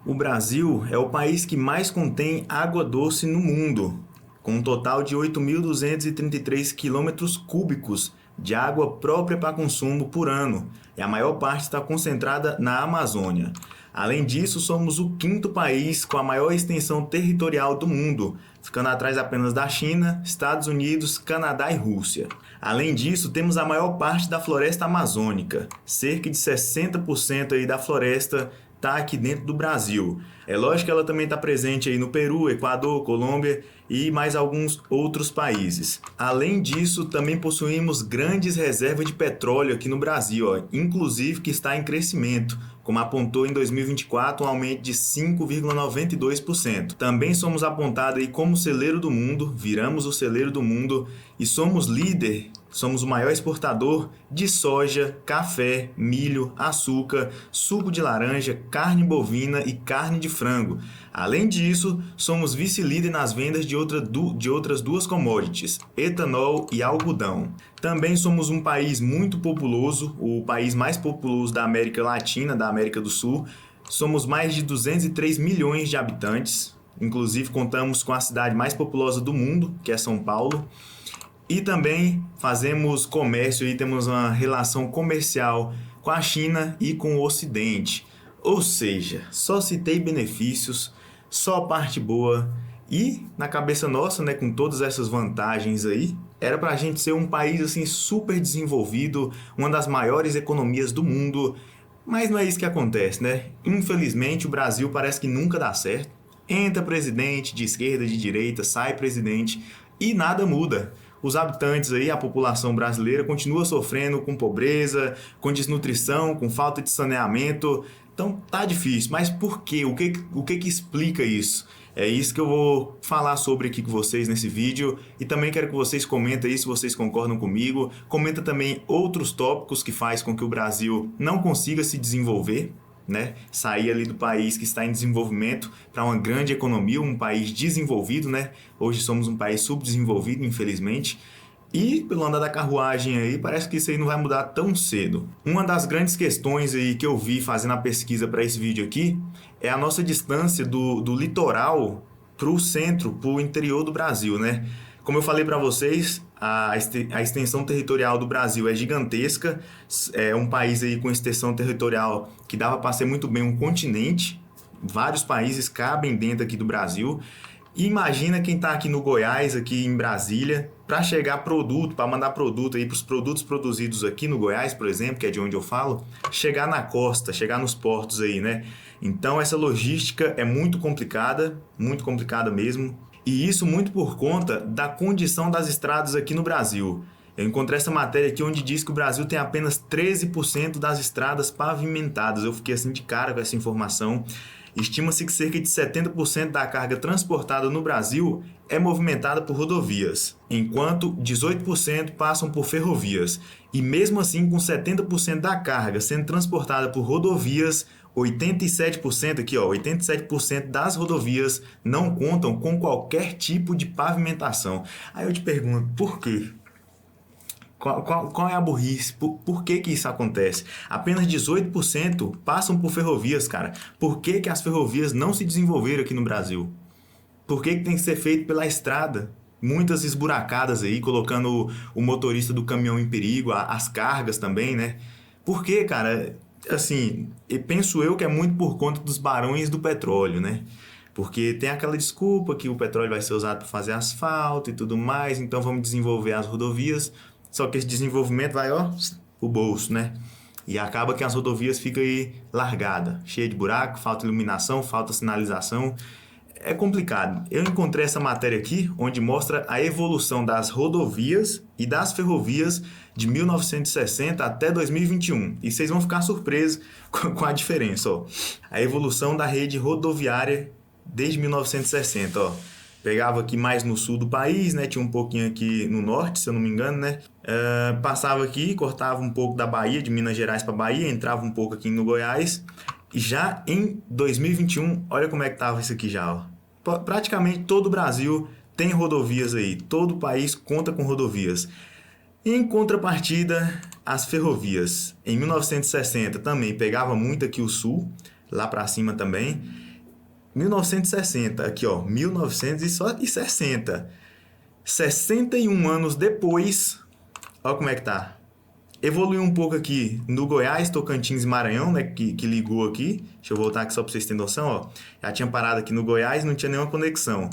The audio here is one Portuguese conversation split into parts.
O Brasil é o país que mais contém água doce no mundo, com um total de 8.233 quilômetros cúbicos de água própria para consumo por ano, e a maior parte está concentrada na Amazônia. Além disso, somos o quinto país com a maior extensão territorial do mundo, ficando atrás apenas da China, Estados Unidos, Canadá e Rússia. Além disso, temos a maior parte da floresta amazônica, cerca de 60% aí da floresta está aqui dentro do Brasil. É lógico que ela também está presente aí no Peru, Equador, Colômbia e mais alguns outros países. Além disso, também possuímos grandes reservas de petróleo aqui no Brasil, inclusive que está em crescimento, como apontou em 2024 um aumento de 5,92%. Também somos apontados aí como celeiro do mundo, viramos o celeiro do mundo e somos líder. Somos o maior exportador de soja, café, milho, açúcar, suco de laranja, carne bovina e carne de frango. Além disso, somos vice-líder nas vendas de outras duas commodities, etanol e algodão. Também somos um país muito populoso, o país mais populoso da América Latina, da América do Sul. Somos mais de 203 milhões de habitantes, inclusive contamos com a cidade mais populosa do mundo, que é São Paulo. E também fazemos comércio e temos uma relação comercial com a China e com o Ocidente. Ou seja, só citei benefícios, só parte boa. E na cabeça nossa, né, com todas essas vantagens aí, era pra gente ser um país assim super desenvolvido, uma das maiores economias do mundo. Mas não é isso que acontece, né? Infelizmente o Brasil parece que nunca dá certo. Entra presidente de esquerda, de direita, sai presidente e nada muda. Os habitantes aí, a população brasileira continua sofrendo com pobreza, com desnutrição, com falta de saneamento. Então tá difícil, mas por quê? O que explica isso? É isso que eu vou falar sobre aqui com vocês nesse vídeo e também quero que vocês comentem aí se vocês concordam comigo. Comenta também outros tópicos que faz com que o Brasil não consiga se desenvolver, né? Sair ali do país que está em desenvolvimento para uma grande economia, um país desenvolvido, né? Hoje somos um país subdesenvolvido, infelizmente. E pelo andar da carruagem aí, parece que isso aí não vai mudar tão cedo. Uma das grandes questões aí que eu vi fazendo a pesquisa para esse vídeo aqui é a nossa distância do litoral para o centro, para o interior do Brasil, né? Como eu falei para vocês, a extensão territorial do Brasil é gigantesca, é um país aí com extensão territorial que dava para ser muito bem um continente, vários países cabem dentro aqui do Brasil. E imagina quem está aqui no Goiás, aqui em Brasília, para chegar produto, para mandar produto aí para os produtos produzidos aqui no Goiás, por exemplo, que é de onde eu falo, chegar na costa, chegar nos portos aí, né? Então essa logística é muito complicada mesmo. E isso muito por conta da condição das estradas aqui no Brasil. Eu encontrei essa matéria aqui onde diz que o Brasil tem apenas 13% das estradas pavimentadas. Eu fiquei assim de cara com essa informação. Estima-se que cerca de 70% da carga transportada no Brasil é movimentada por rodovias, enquanto 18% passam por ferrovias. E mesmo assim, com 70% da carga sendo transportada por rodovias, 87% aqui, 87% das rodovias não contam com qualquer tipo de pavimentação. Aí eu te pergunto, por quê? Qual é a burrice? Por que isso acontece? Apenas 18% passam por ferrovias, cara. Por que as ferrovias não se desenvolveram aqui no Brasil? Por que tem que ser feito pela estrada? Muitas esburacadas aí, colocando o motorista do caminhão em perigo, as cargas também, né? Por que, cara? Assim, penso eu que é muito por conta dos barões do petróleo, né? Porque tem aquela desculpa que o petróleo vai ser usado para fazer asfalto e tudo mais, então vamos desenvolver as rodovias. Só que esse desenvolvimento vai, pro bolso, né? E acaba que as rodovias ficam aí largadas, cheia de buraco, falta iluminação, falta sinalização. É complicado. Eu encontrei essa matéria aqui, onde mostra a evolução das rodovias e das ferrovias de 1960 até 2021. E vocês vão ficar surpresos com a diferença, ó. A evolução da rede rodoviária desde 1960, ó. Pegava aqui mais no sul do país, né? Tinha um pouquinho aqui no norte, se eu não me engano, né? Passava aqui, cortava um pouco da Bahia, de Minas Gerais para Bahia, entrava um pouco aqui no Goiás. E já em 2021, olha como é que tava isso aqui já, ó. Praticamente todo o Brasil tem rodovias aí, todo o país conta com rodovias. Em contrapartida, as ferrovias. Em 1960 também pegava muito aqui o sul, lá para cima também. 1960, aqui ó, 1960. 61 anos depois, olha como é que tá. Evoluiu um pouco aqui no Goiás, Tocantins e Maranhão, né, que ligou aqui. Deixa eu voltar aqui só para vocês terem noção, ó. Já tinha parado aqui no Goiás, não tinha nenhuma conexão.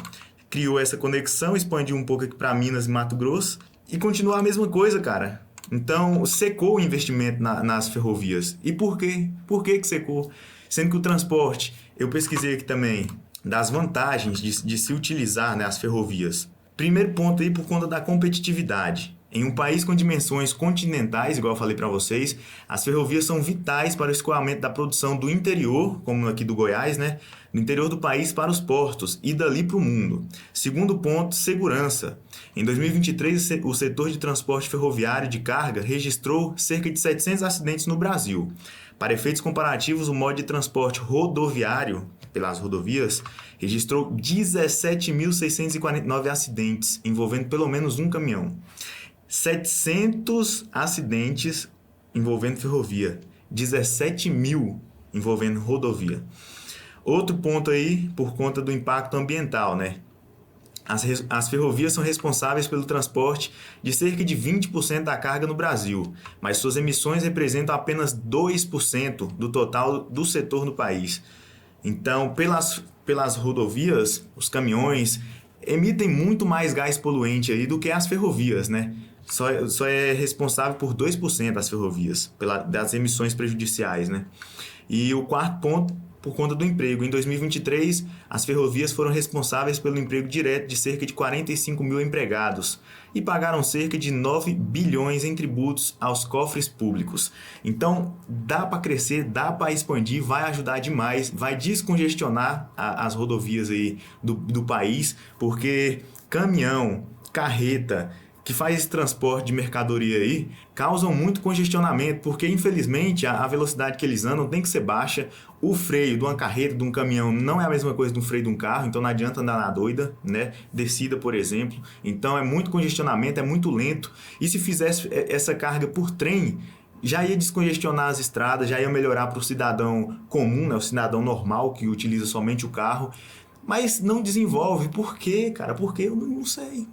Criou essa conexão, expandiu um pouco aqui para Minas e Mato Grosso e continua a mesma coisa, cara. Então, secou o investimento nas ferrovias. E por quê? Por que secou? Sendo que o transporte, eu pesquisei aqui também, das vantagens de se utilizar, né, as ferrovias. Primeiro ponto aí, por conta da competitividade. Em um país com dimensões continentais, igual eu falei para vocês, as ferrovias são vitais para o escoamento da produção do interior, como aqui do Goiás, né? Do interior do país para os portos e dali para o mundo. Segundo ponto, segurança. Em 2023, o setor de transporte ferroviário de carga registrou cerca de 700 acidentes no Brasil. Para efeitos comparativos, o modo de transporte rodoviário, pelas rodovias, registrou 17.649 acidentes, envolvendo pelo menos um caminhão. 700 acidentes envolvendo ferrovia, 17 mil envolvendo rodovia. Outro ponto aí, por conta do impacto ambiental, né? As ferrovias são responsáveis pelo transporte de cerca de 20% da carga no Brasil, mas suas emissões representam apenas 2% do total do setor no país. Então, pelas rodovias, os caminhões emitem muito mais gás poluente aí do que as ferrovias, né? Só é responsável por 2% das ferrovias, das emissões prejudiciais, né? E o quarto ponto, por conta do emprego. Em 2023, as ferrovias foram responsáveis pelo emprego direto de cerca de 45 mil empregados e pagaram cerca de 9 bilhões em tributos aos cofres públicos. Então, dá para crescer, dá para expandir, vai ajudar demais, vai descongestionar as rodovias aí do país, porque caminhão, carreta, que faz esse transporte de mercadoria aí, causam muito congestionamento, porque infelizmente a velocidade que eles andam tem que ser baixa, o freio de uma carreta, de um caminhão, não é a mesma coisa do freio de um carro, então não adianta andar na doida, né? Descida, por exemplo. Então é muito congestionamento, é muito lento, e se fizesse essa carga por trem, já ia descongestionar as estradas, já ia melhorar para o cidadão comum, né? O cidadão normal que utiliza somente o carro, mas não desenvolve. Por quê, cara? Porque eu não sei.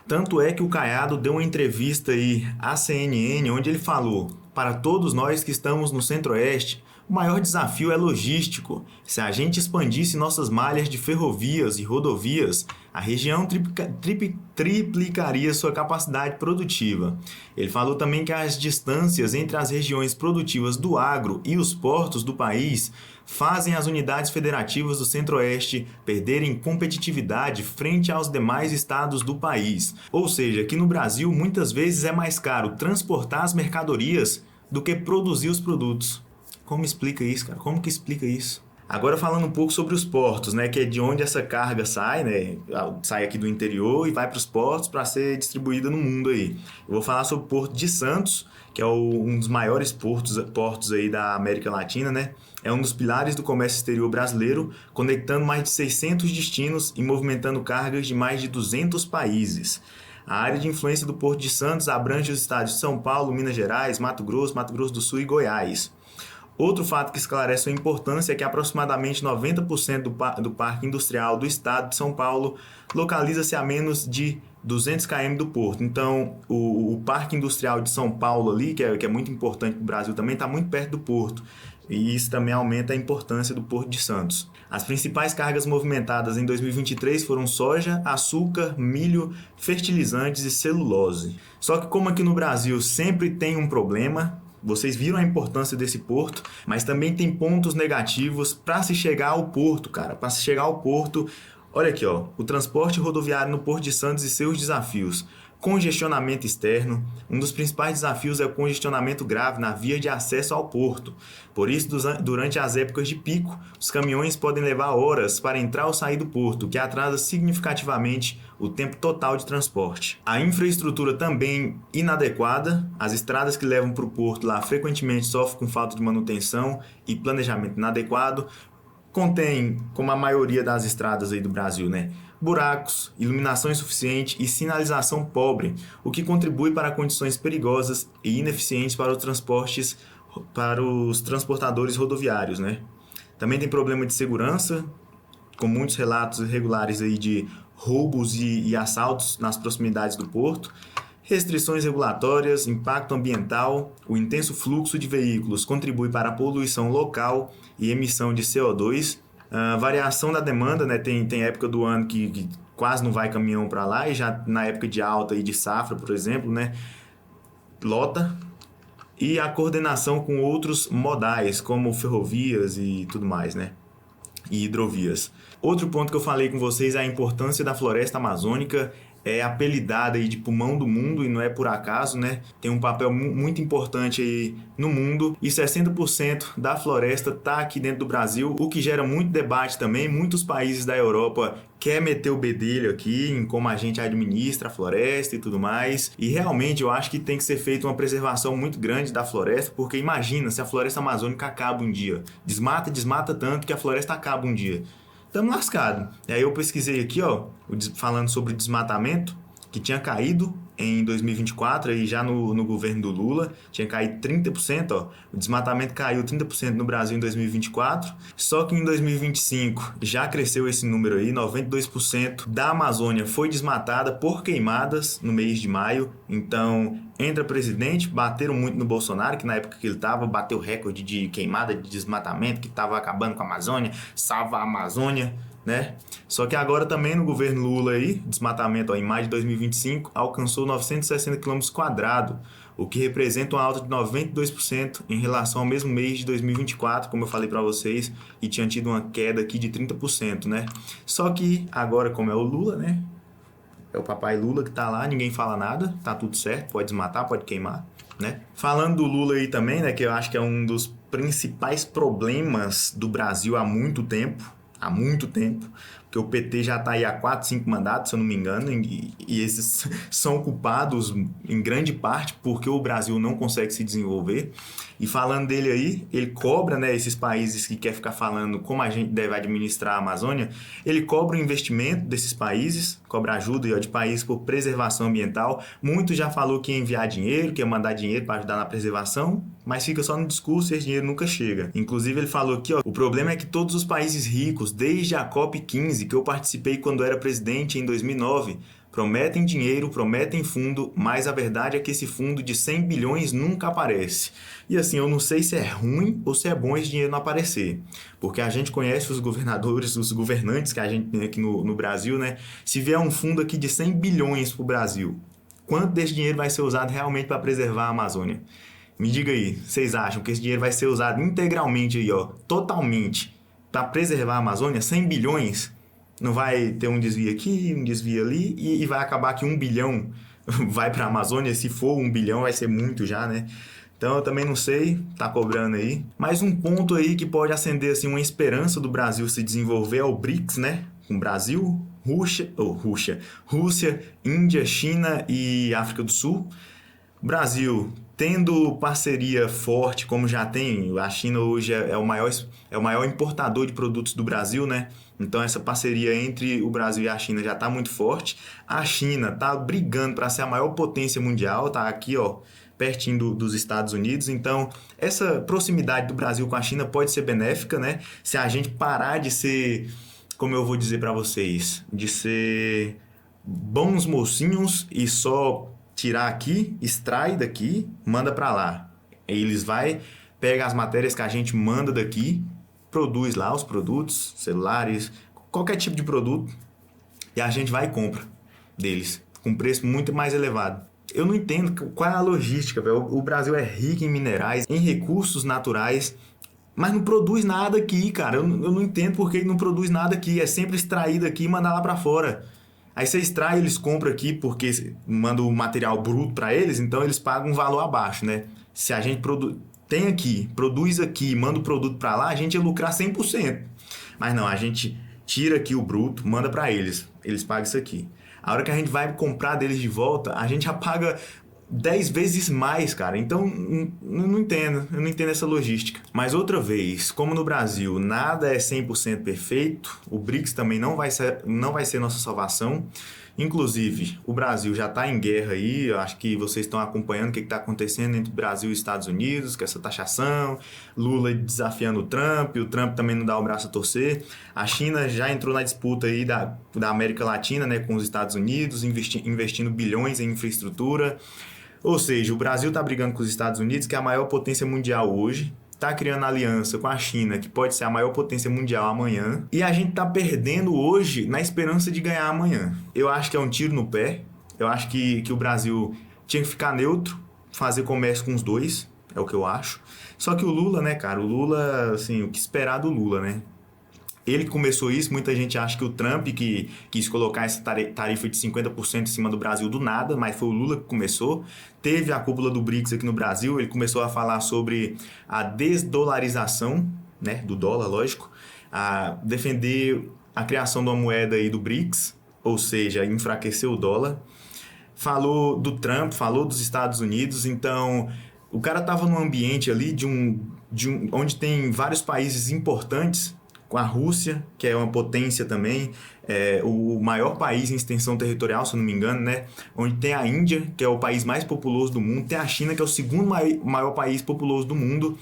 Tanto é que o Caiado deu uma entrevista aí à CNN, onde ele falou: para todos nós que estamos no Centro-Oeste, o maior desafio é logístico. Se a gente expandisse nossas malhas de ferrovias e rodovias, a região triplicaria sua capacidade produtiva. Ele falou também que as distâncias entre as regiões produtivas do agro e os portos do país fazem as unidades federativas do Centro-Oeste perderem competitividade frente aos demais estados do país. Ou seja, que no Brasil muitas vezes é mais caro transportar as mercadorias do que produzir os produtos. Como explica isso, cara? Como que explica isso? Agora falando um pouco sobre os portos, né, que é de onde essa carga sai, né, sai aqui do interior e vai para os portos para ser distribuída no mundo aí. Eu vou falar sobre o Porto de Santos, que é um dos maiores portos aí da América Latina, né? É um dos pilares do comércio exterior brasileiro, conectando mais de 600 destinos e movimentando cargas de mais de 200 países. A área de influência do Porto de Santos abrange os estados de São Paulo, Minas Gerais, Mato Grosso do Sul e Goiás. Outro fato que esclarece sua importância é que aproximadamente 90% do parque industrial do estado de São Paulo localiza-se a menos de 200 km do porto. Então, o parque industrial de São Paulo ali, que é muito importante para o Brasil também, está muito perto do porto. E isso também aumenta a importância do Porto de Santos. As principais cargas movimentadas em 2023 foram soja, açúcar, milho, fertilizantes e celulose. Só que como aqui no Brasil sempre tem um problema, vocês viram a importância desse porto, mas também tem pontos negativos para se chegar ao porto, cara. Para se chegar ao porto, olha aqui, ó, o transporte rodoviário no Porto de Santos e seus desafios. Congestionamento externo. Um dos principais desafios é o congestionamento grave na via de acesso ao porto. Por isso, durante as épocas de pico, os caminhões podem levar horas para entrar ou sair do porto, o que atrasa significativamente o tempo total de transporte. A infraestrutura também inadequada. As estradas que levam para o porto lá frequentemente sofrem com falta de manutenção e planejamento inadequado. Contém, como a maioria das estradas aí do Brasil, né, buracos, iluminação insuficiente e sinalização pobre, o que contribui para condições perigosas e ineficientes para os transportadores rodoviários, né? Também tem problema de segurança, com muitos relatos irregulares aí de roubos e assaltos nas proximidades do porto. Restrições regulatórias, impacto ambiental, o intenso fluxo de veículos contribui para a poluição local e emissão de CO2. Variação da demanda, né? Tem época do ano que quase não vai caminhão para lá, e já na época de alta e de safra, por exemplo, né? Lota. E a coordenação com outros modais, como ferrovias e tudo mais, né? E hidrovias. Outro ponto que eu falei com vocês é a importância da floresta amazônica. É apelidada aí de pulmão do mundo, e não é por acaso, né? Tem um papel muito importante aí no mundo, e 60% da floresta está aqui dentro do Brasil, o que gera muito debate também. Muitos países da Europa querem meter o bedelho aqui em como a gente administra a floresta e tudo mais, e realmente eu acho que tem que ser feita uma preservação muito grande da floresta, porque imagina se a floresta amazônica acaba um dia, desmata tanto que a floresta acaba um dia. Estamos lascados. E aí eu pesquisei aqui, ó, falando sobre desmatamento, que tinha caído em 2024, aí já no governo do Lula, tinha caído 30%, ó. O desmatamento caiu 30% no Brasil em 2024, só que em 2025 já cresceu esse número aí, 92% da Amazônia foi desmatada por queimadas no mês de maio. Então, entra presidente, bateram muito no Bolsonaro, que na época que ele estava, bateu recorde de queimada, de desmatamento, que estava acabando com a Amazônia, salva a Amazônia, né? Só que agora também no governo Lula aí, desmatamento, ó, em maio de 2025 alcançou 960 km², o que representa uma alta de 92% em relação ao mesmo mês de 2024, como eu falei para vocês, e tinha tido uma queda aqui de 30%, né? Só que agora, como é o Lula, né? É o papai Lula que tá lá, ninguém fala nada, tá tudo certo, pode desmatar, pode queimar, né? Falando do Lula aí também, né, que eu acho que é um dos principais problemas do Brasil há muito tempo, porque o PT já está aí há 4, 5 mandatos, se eu não me engano, e esses são culpados em grande parte porque o Brasil não consegue se desenvolver. E falando dele aí, ele cobra, né, esses países que quer ficar falando como a gente deve administrar a Amazônia, ele cobra o investimento desses países, cobra ajuda de países por preservação ambiental. Muito já falou que ia enviar dinheiro, que ia mandar dinheiro para ajudar na preservação, mas fica só no discurso e esse dinheiro nunca chega. Inclusive ele falou aqui, ó, o problema é que todos os países ricos, desde a COP15, que eu participei quando era presidente em 2009, prometem dinheiro, prometem fundo, mas a verdade é que esse fundo de 100 bilhões nunca aparece. E assim, eu não sei se é ruim ou se é bom esse dinheiro não aparecer, porque a gente conhece os governadores, os governantes que a gente tem aqui no Brasil, né? Se vier um fundo aqui de 100 bilhões para o Brasil, quanto desse dinheiro vai ser usado realmente para preservar a Amazônia? Me diga aí, vocês acham que esse dinheiro vai ser usado integralmente aí, ó, totalmente, para preservar a Amazônia? 100 bilhões? Não vai ter um desvio aqui, um desvio ali, e vai acabar que 1 bilhão vai para a Amazônia. Se for 1 bilhão, vai ser muito já, né? Então eu também não sei, tá cobrando aí. Mais um ponto aí que pode acender assim, uma esperança do Brasil se desenvolver é o BRICS, né? Com Brasil, Rússia, Índia, China e África do Sul. Brasil tendo parceria forte, como já tem, a China hoje é o maior importador de produtos do Brasil, né? Então essa parceria entre o Brasil e a China já está muito forte. A China está brigando para ser a maior potência mundial, está aqui, ó, pertinho dos Estados Unidos. Então essa proximidade do Brasil com a China pode ser benéfica, né? Se a gente parar de ser, como eu vou dizer para vocês, de ser bons mocinhos e só tirar aqui, extrai daqui, manda para lá. Eles pega as matérias que a gente manda daqui, produz lá os produtos, celulares, qualquer tipo de produto, e a gente vai e compra deles, com preço muito mais elevado. Eu não entendo qual é a logística, velho. O Brasil é rico em minerais, em recursos naturais, mas não produz nada aqui, cara. Eu não entendo porque ele não produz nada aqui, é sempre extraído aqui e mandar lá para fora. Aí você extrai, eles compram aqui porque manda o material bruto para eles, então eles pagam um valor abaixo, né? Se a gente tem aqui, produz aqui, manda o produto para lá, a gente ia lucrar 100%. Mas não, a gente tira aqui o bruto, manda para eles pagam isso aqui. A hora que a gente vai comprar deles de volta, a gente já paga 10 vezes mais, cara. Então, eu não entendo essa logística. Mas outra vez, como no Brasil nada é 100% perfeito, o BRICS também não vai ser nossa salvação. Inclusive, o Brasil já está em guerra aí, eu acho que vocês estão acompanhando o que está acontecendo entre o Brasil e os Estados Unidos, com essa taxação, Lula desafiando o Trump também não dá o braço a torcer. A China já entrou na disputa aí da América Latina, né, com os Estados Unidos, investindo bilhões em infraestrutura. Ou seja, o Brasil está brigando com os Estados Unidos, que é a maior potência mundial hoje, está criando aliança com a China, que pode ser a maior potência mundial amanhã, e a gente está perdendo hoje na esperança de ganhar amanhã. Eu acho que é um tiro no pé, eu acho que o Brasil tinha que ficar neutro, fazer comércio com os dois, é o que eu acho. Só que o Lula, né, cara, o Lula, assim, o que esperar do Lula, né? Ele que começou isso, muita gente acha que o Trump que quis colocar essa tarifa de 50% em cima do Brasil do nada, mas foi o Lula que começou. Teve a cúpula do BRICS aqui no Brasil, ele começou a falar sobre a desdolarização, né, do dólar, lógico, a defender a criação de uma moeda aí do BRICS, ou seja, enfraquecer o dólar. Falou do Trump, falou dos Estados Unidos, então o cara estava num ambiente ali onde tem vários países importantes, com a Rússia, que é uma potência também, o maior país em extensão territorial, se eu não me engano, né? Onde tem a Índia, que é o país mais populoso do mundo, tem a China, que é o segundo maior país populoso do mundo.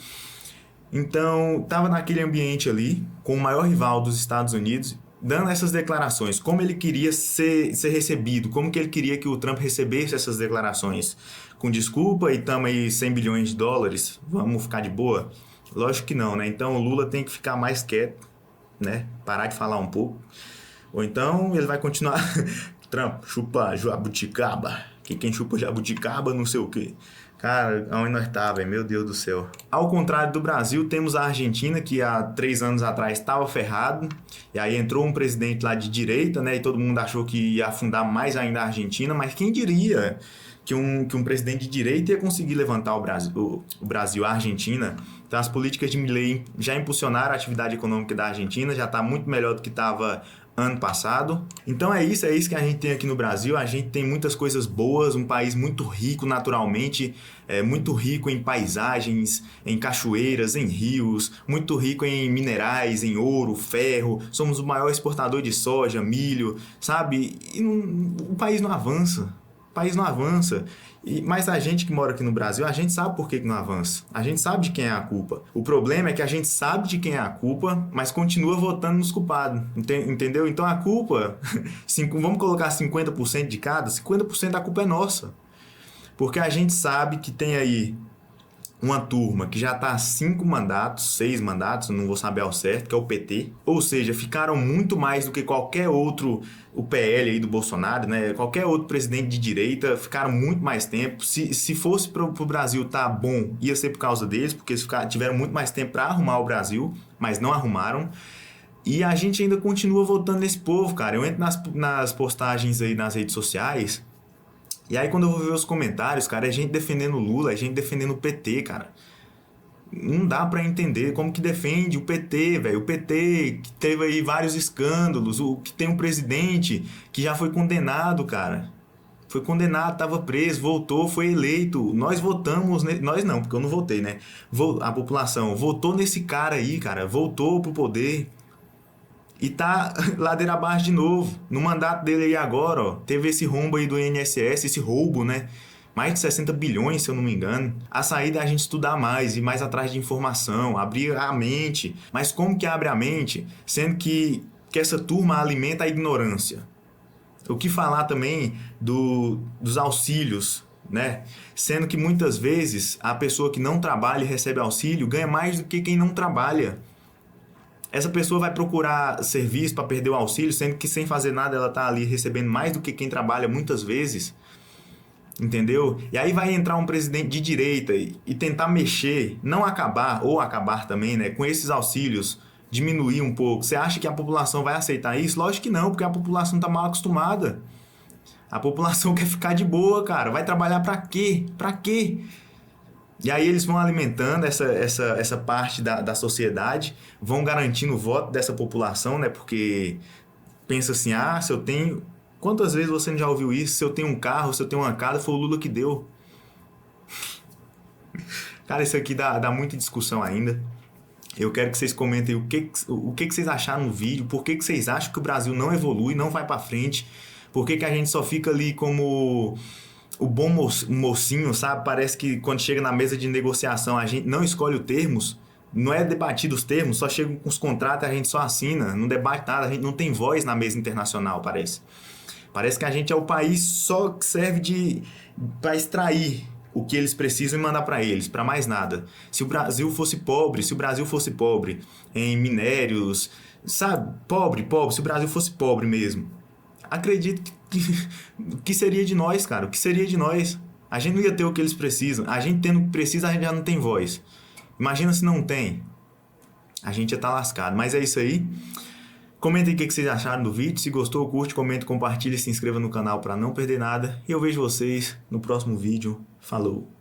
Então, estava naquele ambiente ali, com o maior rival dos Estados Unidos, dando essas declarações, como ele queria ser recebido, como que ele queria que o Trump recebesse essas declarações. Com desculpa, e estamos aí 100 bilhões de dólares, vamos ficar de boa? Lógico que não, né? Então, o Lula tem que ficar mais quieto, né? Parar de falar um pouco. Ou então ele vai continuar Trump, chupa jabuticaba, que quem chupa jabuticaba não sei o que. Cara, onde nós tá, velho? Meu Deus do céu. Ao contrário do Brasil, temos a Argentina, que há 3 anos atrás estava ferrado, e aí entrou um presidente lá de direita, né? E todo mundo achou que ia afundar mais ainda a Argentina, mas quem diria que um presidente de direita ia conseguir levantar o Brasil, a Argentina. Então, as políticas de Milei já impulsionaram a atividade econômica da Argentina, já está muito melhor do que estava ano passado. Então é isso que a gente tem aqui no Brasil. A gente tem muitas coisas boas, um país muito rico naturalmente, muito rico em paisagens, em cachoeiras, em rios, muito rico em minerais, em ouro, ferro. Somos o maior exportador de soja, milho, sabe? E o país não avança. O país não avança. Mas a gente que mora aqui no Brasil, a gente sabe por que não avança. A gente sabe de quem é a culpa. O problema é que a gente sabe de quem é a culpa, mas continua votando nos culpados. Entendeu? Então a culpa, vamos colocar 50% de cada, 50% da culpa é nossa. Porque a gente sabe que tem aí uma turma que já está há 5 mandatos, 6 mandatos, não vou saber ao certo, que é o PT. Ou seja, ficaram muito mais do que qualquer outro, o PL aí do Bolsonaro, né? Qualquer outro presidente de direita, ficaram muito mais tempo. Se fosse para o Brasil tá bom, ia ser por causa deles, porque eles tiveram muito mais tempo para arrumar o Brasil, mas não arrumaram. E a gente ainda continua votando nesse povo, cara. Eu entro nas postagens aí nas redes sociais. E aí quando eu vou ver os comentários, cara, é gente defendendo o Lula, é gente defendendo o PT, cara. Não dá pra entender como que defende o PT, velho. O PT que teve aí vários escândalos, o que tem um presidente que já foi condenado, cara. Foi condenado, tava preso, voltou, foi eleito. Nós votamos, nós não, porque eu não votei, né? A população votou nesse cara aí, cara, voltou pro poder. E tá ladeira abaixo de novo. No mandato dele aí agora, ó, teve esse rombo aí do INSS, esse roubo, né? Mais de 60 bilhões, se eu não me engano. A saída é a gente estudar mais, ir mais atrás de informação, abrir a mente. Mas como que abre a mente, sendo que essa turma alimenta a ignorância? O que falar também dos auxílios, né? Sendo que muitas vezes a pessoa que não trabalha e recebe auxílio ganha mais do que quem não trabalha. Essa pessoa vai procurar serviço para perder o auxílio, sendo que sem fazer nada ela está ali recebendo mais do que quem trabalha muitas vezes. Entendeu? E aí vai entrar um presidente de direita e tentar mexer, não acabar, ou acabar também, né, com esses auxílios, diminuir um pouco. Você acha que a população vai aceitar isso? Lógico que não, porque a população está mal acostumada. A população quer ficar de boa, cara. Vai trabalhar para quê? Para quê? E aí eles vão alimentando essa parte da sociedade, vão garantindo o voto dessa população, né? Porque pensa assim, se eu tenho... Quantas vezes você já ouviu isso? Se eu tenho um carro, se eu tenho uma casa, foi o Lula que deu. Cara, isso aqui dá muita discussão ainda. Eu quero que vocês comentem o que vocês acharam no vídeo, por que vocês acham que o Brasil não evolui, não vai pra frente, por que a gente só fica ali como o bom mocinho, sabe? Parece que quando chega na mesa de negociação a gente não escolhe os termos, não é debatido os termos, só chega com os contratos e a gente só assina, não debate nada, a gente não tem voz na mesa internacional, parece. Parece que a gente é o país só que serve para extrair o que eles precisam e mandar para eles, para mais nada. Se o Brasil fosse pobre, em minérios, sabe? Pobre, se o Brasil fosse pobre mesmo, acredito que seria de nós, cara. O que seria de nós? A gente não ia ter o que eles precisam. A gente tendo o que precisa, a gente já não tem voz. Imagina se não tem. A gente ia estar lascado. Mas é isso aí. Comentem o que vocês acharam do vídeo. Se gostou, curte, comente, compartilhe e se inscreva no canal para não perder nada. E eu vejo vocês no próximo vídeo. Falou!